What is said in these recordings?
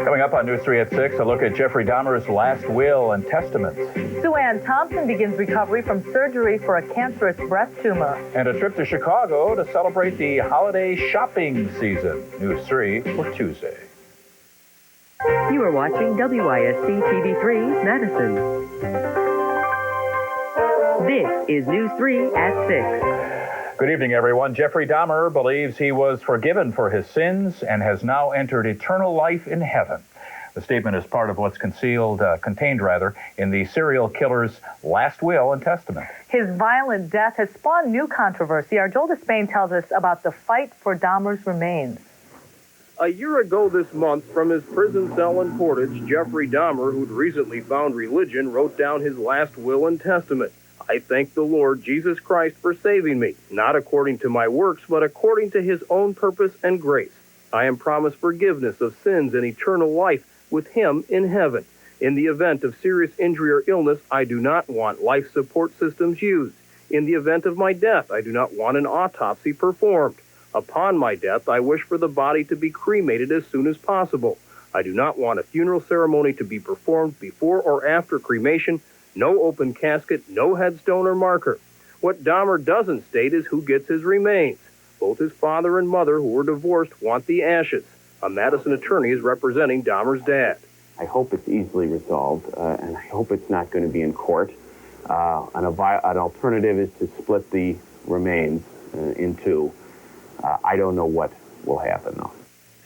Coming up on News 3 at 6, a look at Jeffrey Dahmer's last will and testament. Sue Ann Thompson begins recovery from surgery for a cancerous breast tumor. And a trip to Chicago to celebrate the holiday shopping season. News 3 for Tuesday. You are watching WISC TV3 Madison. This is News 3 at 6. Good evening, everyone. Jeffrey Dahmer believes he was forgiven for his sins and has now entered eternal life in heaven. The statement is part of what's contained in the serial killer's last will and testament. His violent death has spawned new controversy. Our Joel Despain tells us about the fight for Dahmer's remains. A year ago this month, from his prison cell in Portage, Jeffrey Dahmer, who'd recently found religion, wrote down his last will and testament. I thank the Lord Jesus Christ for saving me, not according to my works, but according to his own purpose and grace. I am promised forgiveness of sins and eternal life with him in heaven. In the event of serious injury or illness, I do not want life support systems used. In the event of my death, I do not want an autopsy performed. Upon my death, I wish for the body to be cremated as soon as possible. I do not want a funeral ceremony to be performed before or after cremation. No open casket, no headstone or marker. What Dahmer doesn't state is who gets his remains. Both his father and mother, who were divorced, want the ashes. A Madison attorney is representing Dahmer's dad. I hope it's easily resolved, and I hope it's not going to be in court. An alternative is to split the remains in two. I don't know what will happen, though.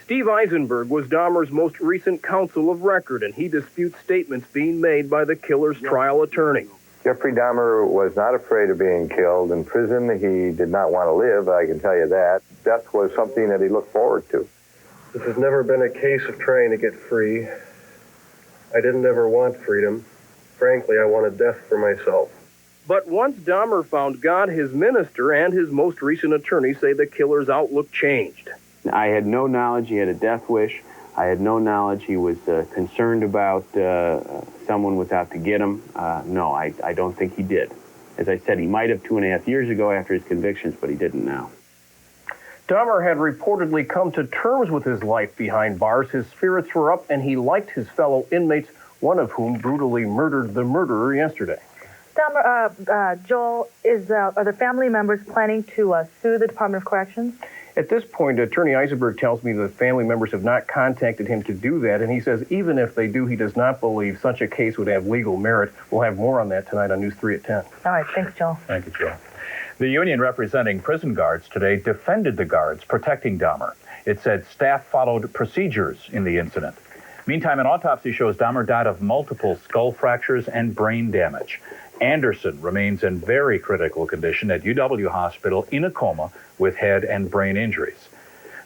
Steve Eisenberg was Dahmer's most recent counsel of record, and he disputes statements being made by the killer's trial attorney. Jeffrey Dahmer was not afraid of being killed. In prison, he did not want to live, I can tell you that. Death was something that he looked forward to. This has never been a case of trying to get free. I didn't ever want freedom. Frankly, I wanted death for myself. But once Dahmer found God, his minister and his most recent attorney say the killer's outlook changed. I had no knowledge he had a death wish. I had no knowledge he was concerned about someone was out to get him. No, I don't think he did. As I said, he might have 2.5 years ago after his convictions, but he didn't now. Dahmer had reportedly come to terms with his life behind bars. His spirits were up, and he liked his fellow inmates, one of whom brutally murdered the murderer yesterday. Dahmer, Joel, are the family members planning to sue the Department of Corrections? At this point, Attorney Eisenberg tells me the family members have not contacted him to do that, and he says even if they do, he does not believe such a case would have legal merit. We'll have more on that tonight on News 3 at 10. All right, thanks, Joel. Thank you, Joel. The union representing prison guards today defended the guards protecting Dahmer. It said staff followed procedures in the incident. Meantime, an autopsy shows Dahmer died of multiple skull fractures and brain damage. Anderson remains in very critical condition at UW Hospital in a coma with head and brain injuries.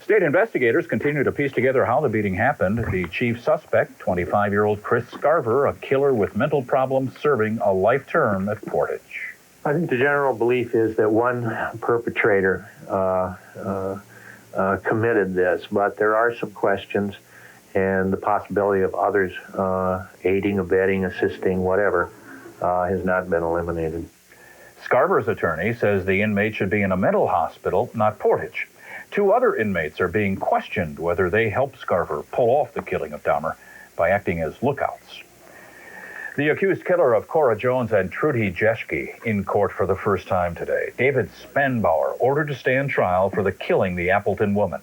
State investigators continue to piece together how the beating happened. The chief suspect, 25-year-old Chris Scarver, a killer with mental problems, serving a life term at Portage. I think the general belief is that one perpetrator committed this, but there are some questions, and the possibility of others aiding, abetting, assisting, whatever, has not been eliminated. Scarver's attorney says the inmate should be in a mental hospital, not Portage. 2 other inmates are being questioned whether they helped Scarver pull off the killing of Dahmer by acting as lookouts. The accused killer of Cora Jones and Trudy Jeschke in court for the first time today. David Spanbauer ordered to stand trial for the killing the Appleton woman.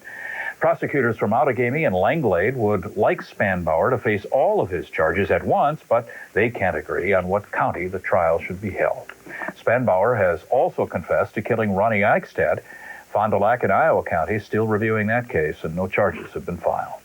Prosecutors from Outagamie and Langlade would like Spanbauer to face all of his charges at once, but they can't agree on what county the trial should be held. Spanbauer has also confessed to killing Ronnie Eichstadt. Fond du Lac in Iowa County is still reviewing that case, and no charges have been filed.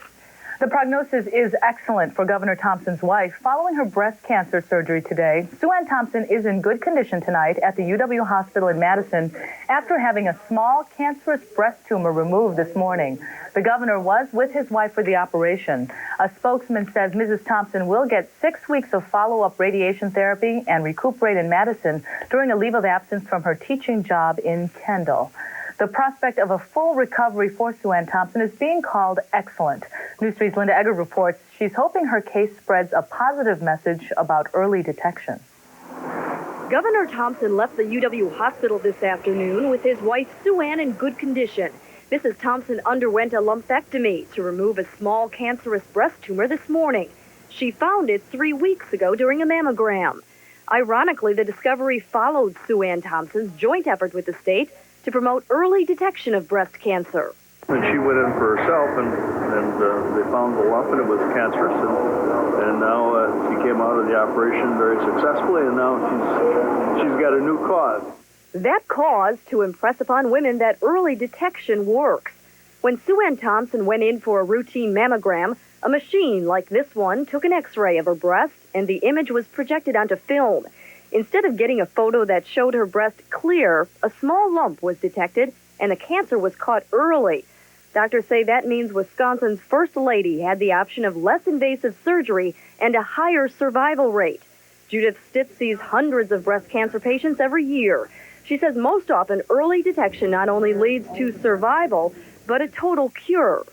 The prognosis is excellent for Governor Thompson's wife. Following her breast cancer surgery today, Sue Ann Thompson is in good condition tonight at the UW Hospital in Madison after having a small cancerous breast tumor removed this morning. The governor was with his wife for the operation. A spokesman says Mrs. Thompson will get 6 weeks of follow-up radiation therapy and recuperate in Madison during a leave of absence from her teaching job in Kendall. The prospect of a full recovery for Sue Ann Thompson is being called excellent. News 3's Linda Egger reports she's hoping her case spreads a positive message about early detection. Governor Thompson left the UW hospital this afternoon with his wife Sue Ann in good condition. Mrs. Thompson underwent a lumpectomy to remove a small cancerous breast tumor this morning. She found it 3 weeks ago during a mammogram. Ironically, the discovery followed Sue Ann Thompson's joint effort with the state to promote early detection of breast cancer. And she went in for herself, and they found the lump, and it was cancerous, and now she came out of the operation very successfully, and now she's got a new cause. That cause to impress upon women that early detection works. When Sue Ann Thompson went in for a routine mammogram, a machine like this one took an X-ray of her breast, and the image was projected onto film. Instead of getting a photo that showed her breast clear, a small lump was detected, and the cancer was caught early. Doctors say that means Wisconsin's First Lady had the option of less invasive surgery and a higher survival rate. Judith Stitt sees hundreds of breast cancer patients every year. She says most often early detection not only leads to survival, but a total cure.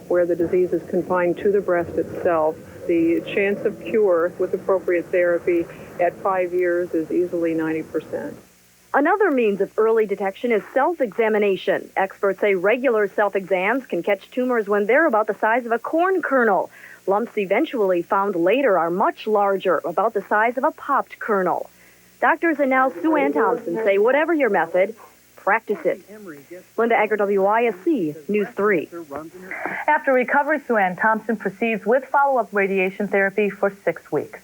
Where the disease is confined to the breast itself, the chance of cure with appropriate therapy at 5 years is easily 90%. Another means of early detection is self-examination. Experts say regular self-exams can catch tumors when they're about the size of a corn kernel. Lumps eventually found later are much larger, about the size of a popped kernel. Doctors and now Sue Ann Thompson say whatever your method, practice it. Linda Egger, WISC, News 3. After recovery, Sue Ann Thompson proceeds with follow-up radiation therapy for 6 weeks.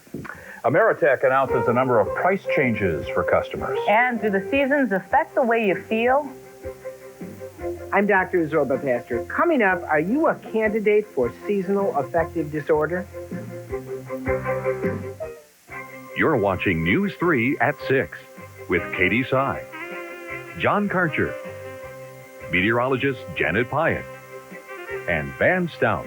Ameritech announces a number of price changes for customers. And do the seasons affect the way you feel? I'm Dr. Zorba Pastor. Coming up, are you a candidate for seasonal affective disorder? You're watching News 3 at 6 with Katie Sy, John Karcher, meteorologist Janet Pyatt, and Van Stout.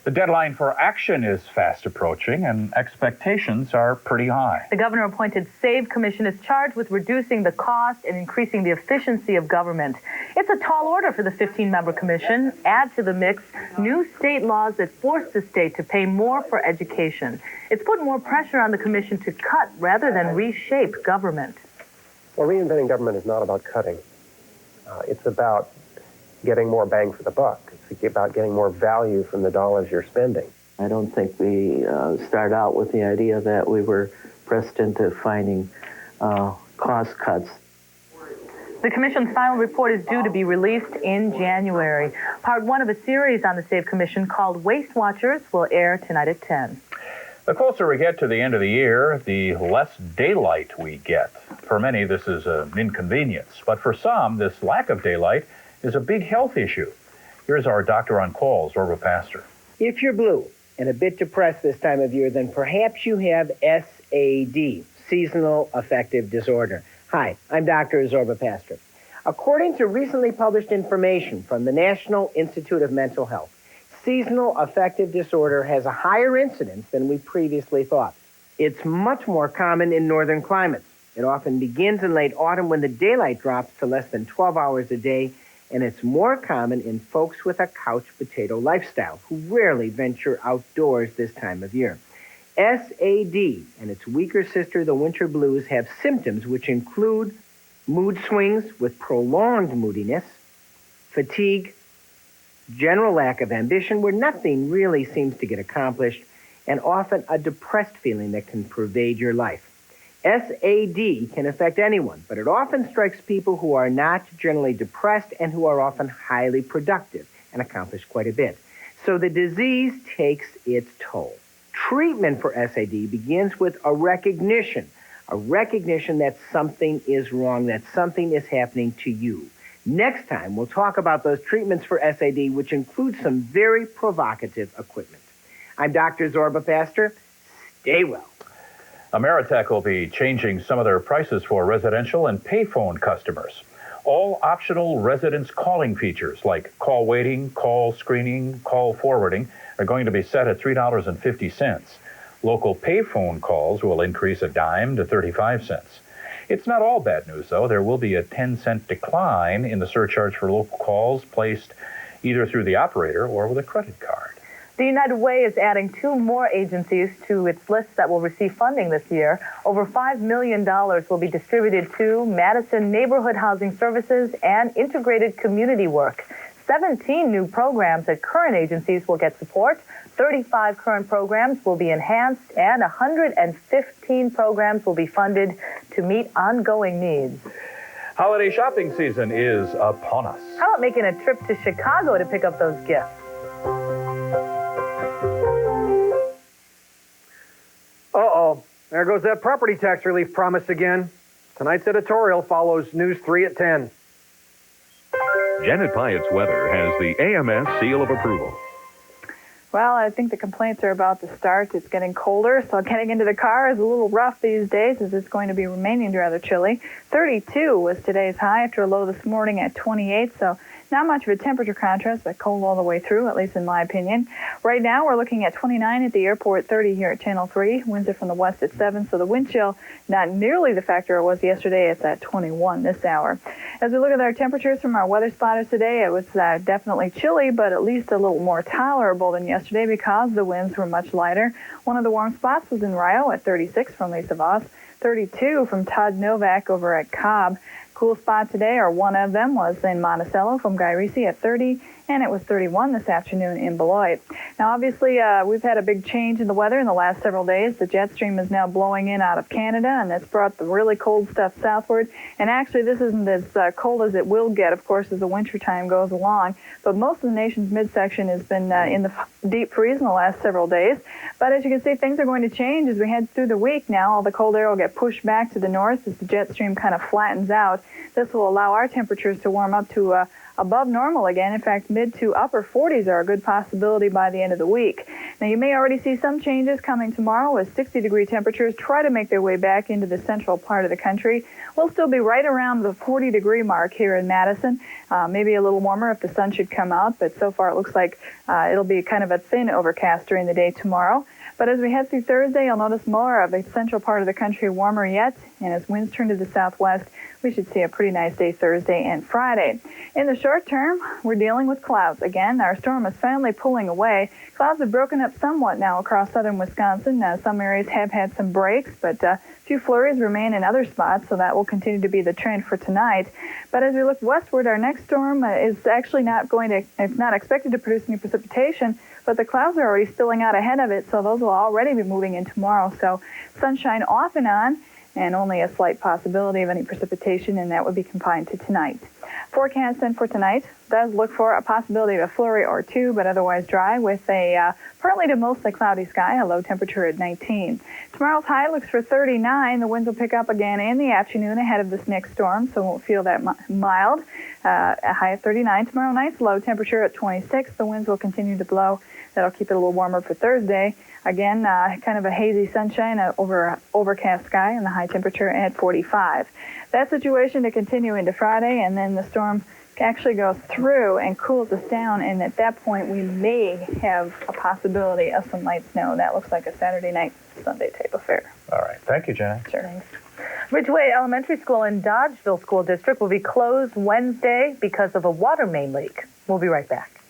The deadline for action is fast approaching, and expectations are pretty high. The governor-appointed SAVE Commission is charged with reducing the cost and increasing the efficiency of government. It's a tall order for the 15-member commission. Add to the mix new state laws that force the state to pay more for education. It's put more pressure on the commission to cut rather than reshape government. Well, reinventing government is not about cutting. It's about getting more bang for the buck. It's about getting more value from the dollars you're spending. I don't think we start out with the idea that we were pressed into finding cost cuts. The commission's final report is due to be released in January. Part 1 of a series on the SAVE Commission called Waste Watchers will air tonight at 10. The closer we get to the end of the year, the less daylight we get. For many, this is an inconvenience, but for some, this lack of daylight is a big health issue. Here's our doctor on call, Zorba Pastor. If you're blue and a bit depressed this time of year, then perhaps you have SAD, seasonal affective disorder. Hi, I'm Dr. Zorba Pastor. According to recently published information from the National Institute of Mental Health, seasonal affective disorder has a higher incidence than we previously thought. It's much more common in northern climates. It often begins in late autumn when the daylight drops to less than 12 hours a day, and it's more common in folks with a couch potato lifestyle who rarely venture outdoors this time of year. SAD and its weaker sister, the winter blues, have symptoms which include mood swings with prolonged moodiness, fatigue, general lack of ambition where nothing really seems to get accomplished, and often a depressed feeling that can pervade your life. SAD can affect anyone, but it often strikes people who are not generally depressed and who are often highly productive and accomplish quite a bit. So the disease takes its toll. Treatment for SAD begins with a recognition that something is wrong, that something is happening to you. Next time, we'll talk about those treatments for SAD, which include some very provocative equipment. I'm Dr. Zorba Pastor. Stay well. Ameritech will be changing some of their prices for residential and payphone customers. All optional residence calling features like call waiting, call screening, call forwarding are going to be set at $3.50. Local payphone calls will increase a dime to 35 cents. It's not all bad news, though. There will be a 10-cent decline in the surcharge for local calls placed either through the operator or with a credit card. The United Way is adding 2 more agencies to its list that will receive funding this year. Over $5 million will be distributed to Madison Neighborhood Housing Services and Integrated Community Work. 17 new programs at current agencies will get support. 35 current programs will be enhanced, and 115 programs will be funded to meet ongoing needs. Holiday shopping season is upon us. How about making a trip to Chicago to pick up those gifts? Uh-oh, there goes that property tax relief promise again. Tonight's editorial follows News 3 at 10. Janet Pyatt's weather has the AMS seal of approval. Well, I think the complaints are about to start. It's getting colder, so getting into the car is a little rough these days as it's going to be remaining rather chilly. 32 was today's high after a low this morning at 28, so not much of a temperature contrast, but cold all the way through, at least in my opinion. Right now, we're looking at 29 at the airport, 30 here at Channel 3. Winds are from the west at 7, so the wind chill, not nearly the factor it was yesterday. It's at 21 this hour. As we look at our temperatures from our weather spotters today, it was definitely chilly, but at least a little more tolerable than yesterday because the winds were much lighter. One of the warm spots was in Rio at 36 from Lisa Voss, 32 from Todd Novak over at Cobb. Cool spot today, or one of them, was in Monticello from Guy Risi at 30, and it was 31 this afternoon in Beloit. Now, obviously, we've had a big change in the weather in the last several days. The jet stream is now blowing in out of Canada, and that's brought the really cold stuff southward. And actually, this isn't as cold as it will get, of course, as the wintertime goes along. But most of the nation's midsection has been in the deep freeze in the last several days. But as you can see, things are going to change as we head through the week now. All the cold air will get pushed back to the north as the jet stream kind of flattens out. This will allow our temperatures to warm up to above normal again. In fact, mid to upper 40s are a good possibility by the end of the week. Now, you may already see some changes coming tomorrow as 60-degree temperatures try to make their way back into the central part of the country. We'll still be right around the 40-degree mark here in Madison, maybe a little warmer if the sun should come out, but so far it looks like it'll be kind of a thin overcast during the day tomorrow. But as we head through Thursday, you'll notice more of the central part of the country warmer yet, and as winds turn to the southwest, we should see a pretty nice day Thursday and Friday. In the short term, we're dealing with clouds. Again, our storm is finally pulling away. Clouds have broken up somewhat now across southern Wisconsin. Some areas have had some breaks, but a few flurries remain in other spots, so that will continue to be the trend for tonight. But as we look westward, our next storm is actually it's not expected to produce any precipitation, but the clouds are already spilling out ahead of it, so those will already be moving in tomorrow. So sunshine off and on, and only a slight possibility of any precipitation, and that would be confined to tonight. Forecast then for tonight does look for a possibility of a flurry or two, but otherwise dry with a partly to mostly cloudy sky, a low temperature at 19. Tomorrow's high looks for 39. The winds will pick up again in the afternoon ahead of this next storm, so won't feel that mild. A high of 39. Tomorrow night's low temperature at 26. The winds will continue to blow. That'll keep it a little warmer for Thursday. Again, kind of a hazy sunshine over overcast sky and the high temperature at 45. That situation to continue into Friday, and then the storm actually goes through and cools us down, and at that point we may have a possibility of some light snow. That looks like a Saturday night, Sunday type affair. All right. Thank you, Janet. Sure. Thanks. Ridgeway Elementary School in Dodgeville School District will be closed Wednesday because of a water main leak. We'll be right back.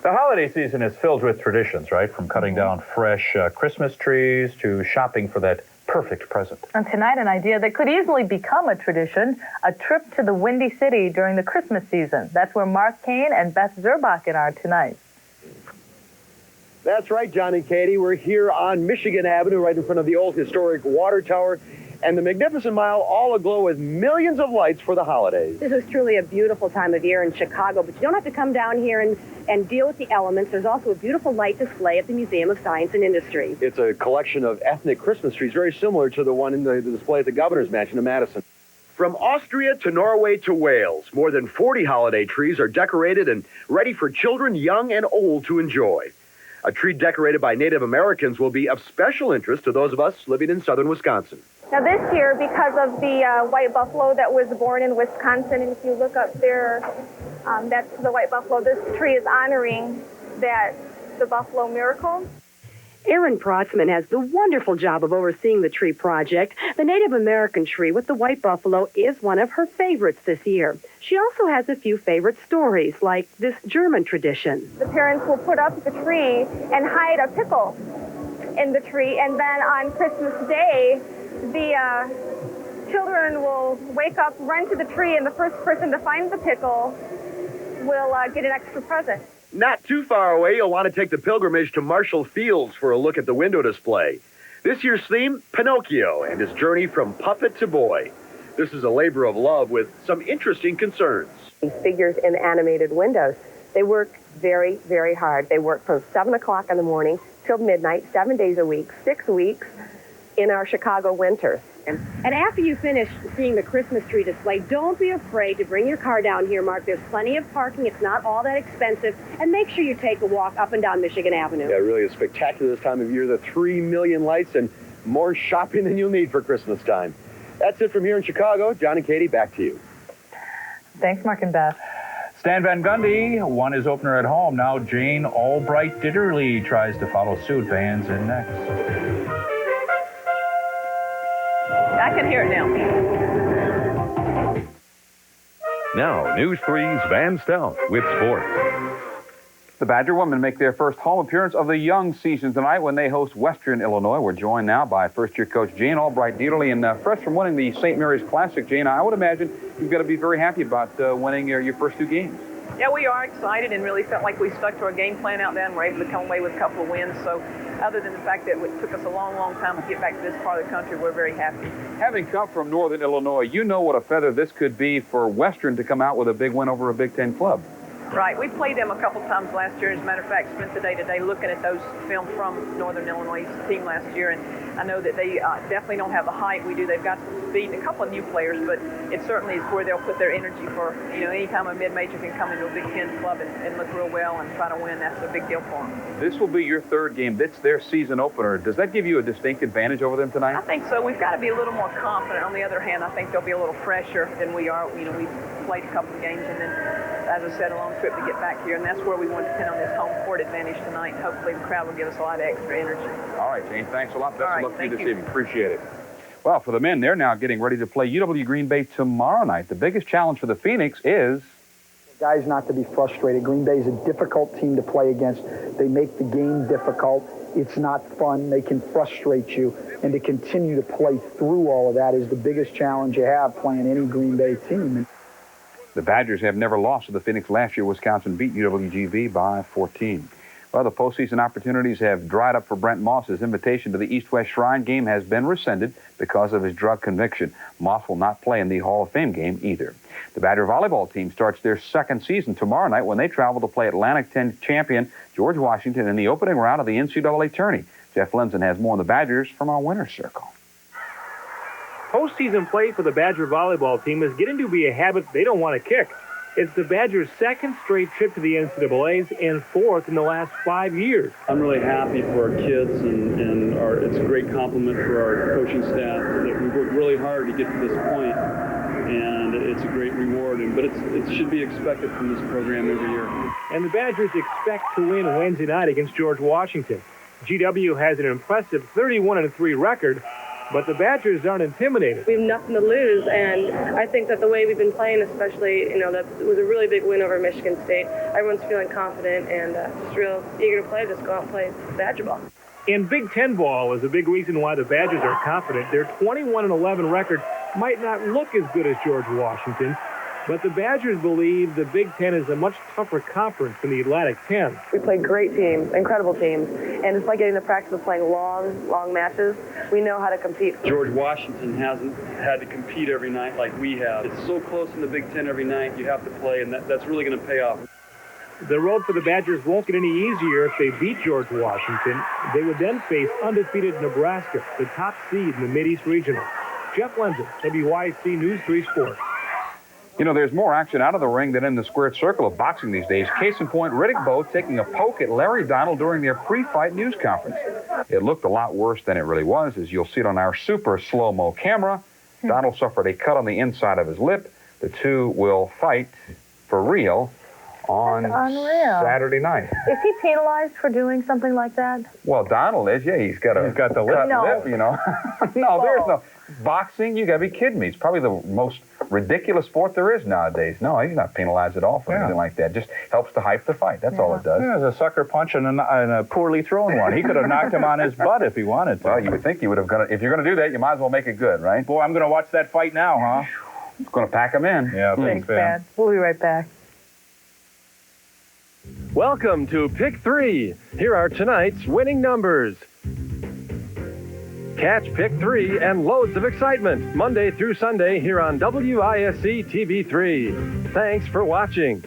The holiday season is filled with traditions, right? From cutting down fresh Christmas trees to shopping for that perfect present. And tonight, an idea that could easily become a tradition, a trip to the Windy City during the Christmas season. That's where Mark Kane and Beth Zerbachen are tonight. That's right, John and Katie. We're here on Michigan Avenue, right in front of the old historic water tower, and the Magnificent Mile all aglow with millions of lights for the holidays. This is truly a beautiful time of year in Chicago, but you don't have to come down here and deal with the elements. There's also a beautiful light display at the Museum of Science and Industry. It's a collection of ethnic Christmas trees, very similar to the one in the display at the Governor's Mansion in Madison. From Austria to Norway to Wales, more than 40 holiday trees are decorated and ready for children, young and old, to enjoy. A tree decorated by Native Americans will be of special interest to those of us living in southern Wisconsin. Now this year, because of the white buffalo that was born in Wisconsin, and if you look up there, that's the white buffalo. This tree is honoring the buffalo miracle. Aaron Protzman has the wonderful job of overseeing the tree project. The Native American tree with the white buffalo is one of her favorites this year. She also has a few favorite stories, like this German tradition. The parents will put up the tree and hide a pickle in the tree, and then on Christmas Day, the children will wake up, run to the tree, and the first person to find the pickle will get an extra present. Not too far away, you'll want to take the pilgrimage to Marshall Fields for a look at the window display. This year's theme, Pinocchio and his journey from puppet to boy. This is a labor of love with some interesting concerns. These figures in animated windows, they work very, very hard. They work from 7 o'clock in the morning till midnight, 7 days a week, 6 weeks in our Chicago winters. And after you finish seeing the Christmas tree display, don't be afraid to bring your car down here, Mark. There's plenty of parking. It's not all that expensive. And make sure you take a walk up and down Michigan Avenue. Yeah, it really is spectacular this time of year. The 3 million lights and more shopping than you'll need for Christmas time. That's it from here in Chicago. John and Katie, back to you. Thanks, Mark and Beth. Stan Van Gundy won his opener at home. Now Jane Albright Ditterly tries to follow suit. Van's in next. I can hear it now. Now, News 3's Van Stout with sports. The Badger women make their first home appearance of the young season tonight when they host Western Illinois. We're joined now by first-year coach Jane Albright Dieterle, and fresh from winning the St. Mary's Classic. Jane, I would imagine you've got to be very happy about winning your first 2 games. Yeah, we are excited and really felt like we stuck to our game plan out there and were able to come away with a couple of wins. So other than the fact that it took us a long, long time to get back to this part of the country, we're very happy. Having come from Northern Illinois, you know what a feather this could be for Western to come out with a big win over a Big Ten club. Right. We played them a couple times last year. As a matter of fact, spent the day today looking at those film from Northern Illinois' team last year, and I know that they definitely don't have the height we do. They've got some speed and a couple of new players, but it certainly is where they'll put their energy for, any time a mid-major can come into a Big Ten club and look real well and try to win. That's a big deal for them. This will be your 3rd game. That's their season opener. Does that give you a distinct advantage over them tonight? I think so. We've got to be a little more confident. On the other hand, I think they'll be a little fresher than we are. We've played a couple of games, and then, as I said, a long trip to get back here, and that's where we want to depend on this home court advantage tonight. Hopefully the crowd will give us a lot of extra energy. All right, Jane, thanks a lot. Best of luck to you this you. evening. Appreciate it. Well, for the men, they're now getting ready to play UW Green Bay tomorrow night. The biggest challenge for the Phoenix is... Guys not to be frustrated. Green Bay is a difficult team to play against. They make the game difficult. It's not fun. They can frustrate you. And to continue to play through all of that is the biggest challenge you have playing any Green Bay team. The Badgers have never lost to the Phoenix. Last year, Wisconsin beat UWGB by 14. Well, the postseason opportunities have dried up for Brent Moss. His invitation to the East-West Shrine game has been rescinded because of his drug conviction. Moss will not play in the Hall of Fame game either. The Badger volleyball team starts their 2nd season tomorrow night when they travel to play Atlantic 10 champion George Washington in the opening round of the NCAA tourney. Jeff Linson has more on the Badgers from our winner's circle. Postseason play for the Badger volleyball team is getting to be a habit they don't want to kick. It's the Badgers' 2nd straight trip to the NCAAs and 4th in the last 5 years. I'm really happy for our kids, and it's a great compliment for our coaching staff that we worked really hard to get to this point, and it's a great reward. But it should be expected from this program every year. And the Badgers expect to win Wednesday night against George Washington. GW has an impressive 31-3 record. But the Badgers aren't intimidated. We have nothing to lose, and I think that the way we've been playing, especially, that was a really big win over Michigan State. Everyone's feeling confident and just real eager to play. Just go out and play Badger ball. And Big Ten ball is a big reason why the Badgers are confident. Their 21-11 record might not look as good as George Washington, but the Badgers believe the Big Ten is a much tougher conference than the Atlantic 10. We play great teams, incredible teams, and it's like getting the practice of playing long matches. We know how to compete. George Washington hasn't had to compete every night like we have. It's so close in the Big Ten every night. You have to play, and that's really going to pay off. The road for the Badgers won't get any easier if they beat George Washington. They would then face undefeated Nebraska, the top seed in the Mid-East Regional. Jeff Lenzen, WISC News 3 Sports. There's more action out of the ring than in the squared circle of boxing these days. Case in point, Riddick Bowe taking a poke at Larry Donald during their pre-fight news conference. It looked a lot worse than it really was, as you'll see it on our super slow-mo camera. Donald suffered a cut on the inside of his lip. The two will fight for real on Unreal. Saturday night. Is he penalized for doing something like that? Well, Donald is. Yeah, he's got the lip. No. Lip, you know. No, there's no boxing. You got to be kidding me. It's probably the most ridiculous sport there is nowadays. No, he's not penalized at all for anything like that. Just helps to hype the fight. That's all it does. Yeah, it's a sucker punch and a poorly thrown one. He could have knocked him on his butt if he wanted to. Well, you would think he would have gone. If you're going to do that, you might as well make it good, right? Boy, I'm going to watch that fight now, huh? It's going to pack him in. Yeah, Thanks, man. We'll be right back. Welcome to Pick 3. Here are tonight's winning numbers. Catch Pick 3 and loads of excitement Monday through Sunday here on WISC TV3. Thanks for watching.